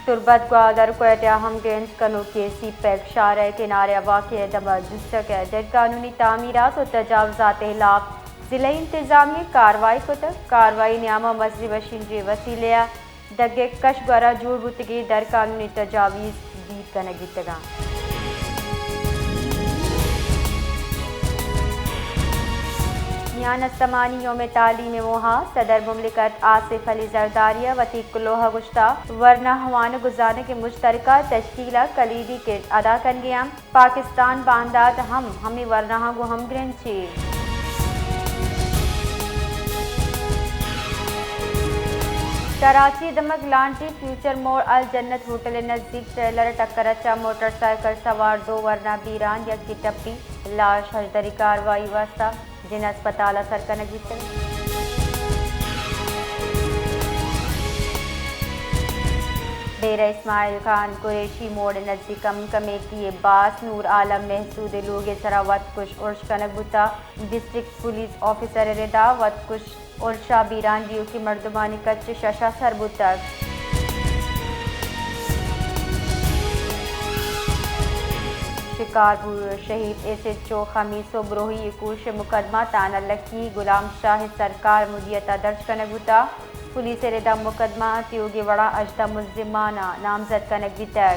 तुर्बत ग्वादर कोयटा हम गेंज कनो के सी पैक शारे किनारे वाक़ दबा दुस्तक गैर कानूनी तामीरात और तजावज़ात खिलाफ ज़िला इंतज़ामिया कार्रवाई को तक कार्रवाई न्यामा मजरी वशीन जे वसीले दगे कश ग्वारा जूड़ बुतगी दर कानूनी तजावीज़ दीद कनगितगा नस्तमानी योम तालीम मोहा सदर मुमलिकत आसिफ अली जरदारिया वतीक लोहा गुश्ता वरना हवान गुजारने के मुश्तरका तश्कीला कलीदी के अदा कर गया पाकिस्तान बांदात हमें वरना गो हम ग्रेंची कराची दमक लांटी फ्यूचर मोड़ अल जन्नत होटल नज़दीक ट्रेलर टक्कर अच्छा मोटरसाइकिल सवार 2 वरना बीरान या की टप्पी लाश हजदरी कार्रवाई वास्ता जिन अस्पताल सरकन डेरा इस्माइल खान कुरैशी मोड़ नज़दीक कमेटी बास नूर आलम महसूद लोग सरा वतकुश उर्श कनक बुता डिस्ट्रिक्ट पुलिस ऑफिसर रिदा वतकुश उर्शा बीरान जियो की मर्दमानी कच्च शशा सरबुतक शिकारपुर शहीद SHO खमीसो ब्रोही यकूश मुकदमा ताना लकी गुलाम शाह सरकार मुदियता दर्ज कनगुता पुलिस रेदा मुकदमा त्योगे वड़ा अजदा मुल्जिमाना नामजद कनक बितक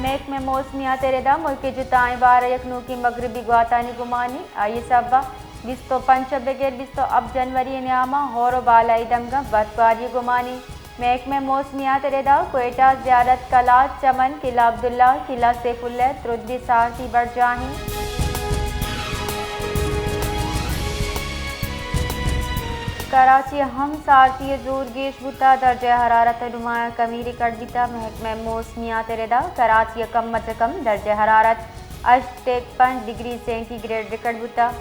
मेक में मौसमियात रेदा मुल्क जुताएं 12 यकनू की मगरबी ग्वातानी गुमानी आइए सबा बिस्तो पंच बेगेर बिस्तो अब जनवरी न्यामा होरो बालाई दंगा बर्फबारी गुमानी मेक में मौसमियात रेदा कोयटा ज़ियारत कला चमन किला अब्दुल्ला किला सैफुल्लाह त्रुद्दी सारती बढ़ जाही कराची हम सारती जोर गेश बुता दर्ज हरारत नुमाया कमी रिकॉर्ड बिता महकमा मौसमियात रेदा कराची कम अज कम दर्ज हरारत 58 डिग्री सेंटीग्रेड रिकॉर्ड बुता